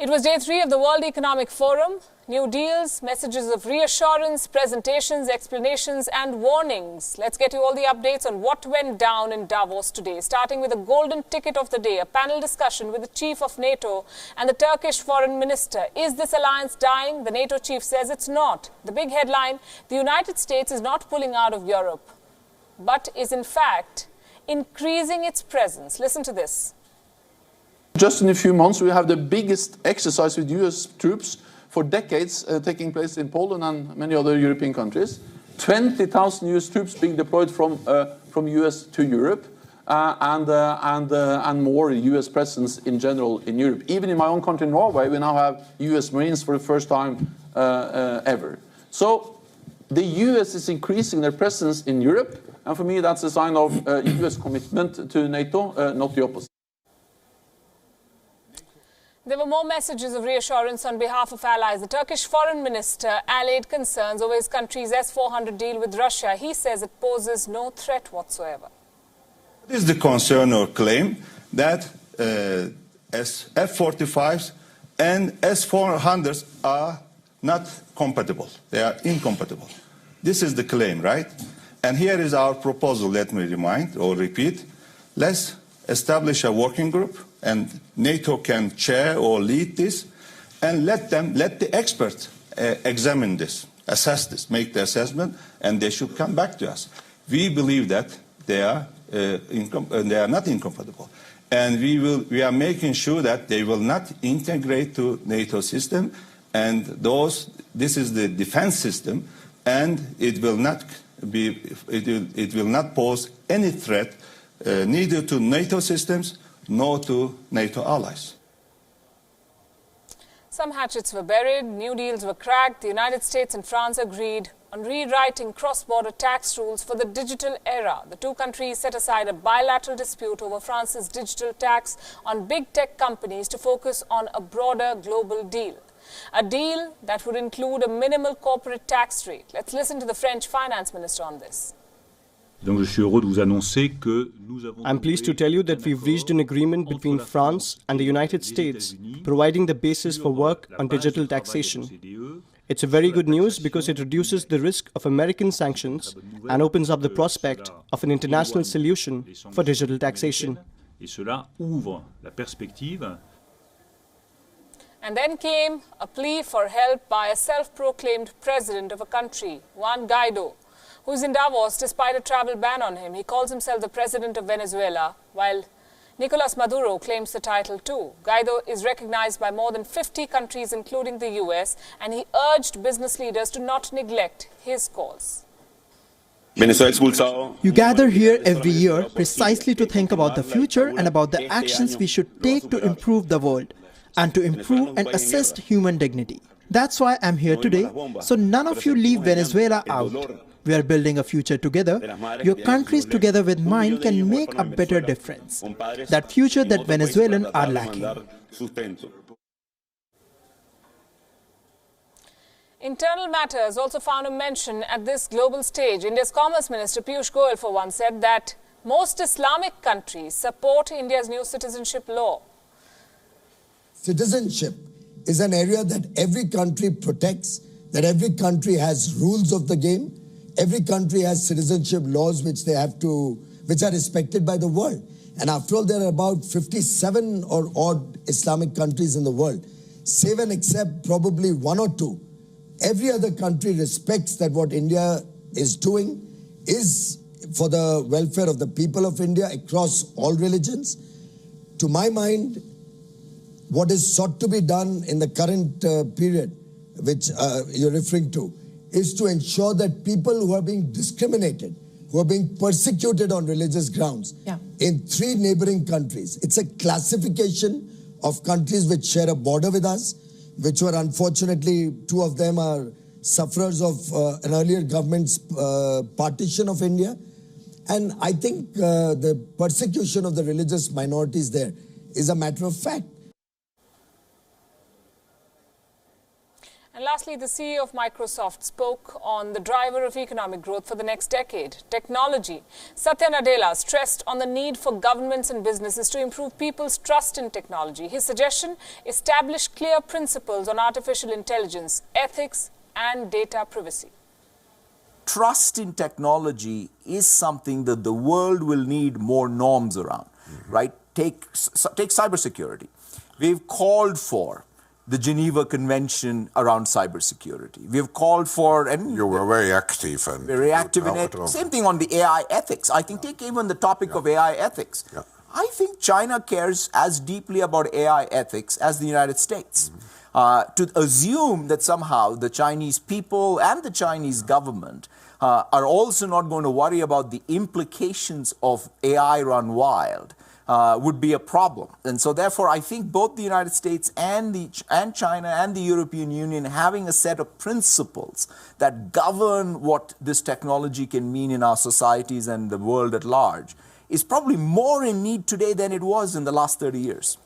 It was day 3 of the World Economic Forum. New deals, messages of reassurance, presentations, explanations and warnings. Let's get you all the updates on what went down in Davos today, starting with the golden ticket of the day, a panel discussion with the chief of NATO and the Turkish foreign minister. Is this alliance dying? The NATO chief says it's not. The big headline, the United States is not pulling out of Europe, but is in fact increasing its presence. Listen to this. Just in a few months, we have the biggest exercise with US troops for decades taking place in Poland and many other European countries. 20,000 US troops being deployed from US to Europe and more US presence in general in Europe. Even in my own country, Norway, we now have US Marines for the first time ever. So the US is increasing their presence in Europe, and for me that's a sign of US commitment to NATO, not the opposite. There were more messages of reassurance on behalf of allies. The Turkish foreign minister allayed concerns over his country's S-400 deal with Russia. He says it poses no threat whatsoever. What is the concern or claim that F-45s and S-400s are not compatible? They are incompatible. This is the claim, right? And here is our proposal, let me remind or repeat. Let's establish a working group, and NATO can chair or lead this, and let the experts examine this, assess this, make the assessment, and they should come back to us. We believe that they are not incompatible, and we are making sure that they will not integrate to NATO system, and this is the defense system, and it will not pose any threat neither to NATO systems nor to NATO allies. Some hatchets were buried, new deals were cracked. The United States and France agreed on rewriting cross-border tax rules for the digital era. The two countries set aside a bilateral dispute over France's digital tax on big tech companies to focus on a broader global deal. A deal that would include a minimal corporate tax rate. Let's listen to the French finance minister on this. I'm pleased to tell you that we've reached an agreement between France and the United States, providing the basis for work on digital taxation. It's a very good news because it reduces the risk of American sanctions and opens up the prospect of an international solution for digital taxation. And then came a plea for help by a self-proclaimed president of a country, Juan Guaido, who's in Davos despite a travel ban on him. He calls himself the president of Venezuela, while Nicolas Maduro claims the title too. Guaido is recognized by more than 50 countries, including the US, and he urged business leaders to not neglect his cause. You gather here every year precisely to think about the future and about the actions we should take to improve the world and to improve and assist human dignity. That's why I'm here today, so none of you leave Venezuela out. We are building a future together. Your countries together with mine can make a better difference. That future that Venezuelans are lacking. Internal matters also found a mention at this global stage. India's Commerce Minister Piyush Goyal for one said that most Islamic countries support India's new citizenship law. Citizenship is an area that every country protects, that every country has rules of the game. Every country has citizenship laws which are respected by the world. And after all, there are about 57 or odd Islamic countries in the world. Save and except probably one or two, every other country respects that what India is doing is for the welfare of the people of India across all religions. To my mind, what is sought to be done in the current period, which you're referring to, is to ensure that people who are being discriminated, who are being persecuted on religious grounds in 3 neighboring countries. It's a classification of countries which share a border with us, which were unfortunately, 2 of them are sufferers of an earlier government's partition of India. And I think the persecution of the religious minorities there is a matter of fact. And lastly, the CEO of Microsoft spoke on the driver of economic growth for the next decade, technology. Satya Nadella stressed on the need for governments and businesses to improve people's trust in technology. His suggestion: establish clear principles on artificial intelligence, ethics, and data privacy. Trust in technology is something that the world will need more norms around, right? Take cybersecurity. We've called for the Geneva Convention around cybersecurity. We have called for, and you were very active. And very active in it. Same thing on the AI ethics. I think take even the topic of AI ethics. I think China cares as deeply about AI ethics as the United States. To assume that somehow the Chinese people and the Chinese government are also not going to worry about the implications of AI run wild would be a problem. And so therefore, I think both the United States and China and the European Union having a set of principles that govern what this technology can mean in our societies and the world at large is probably more in need today than it was in the last 30 years.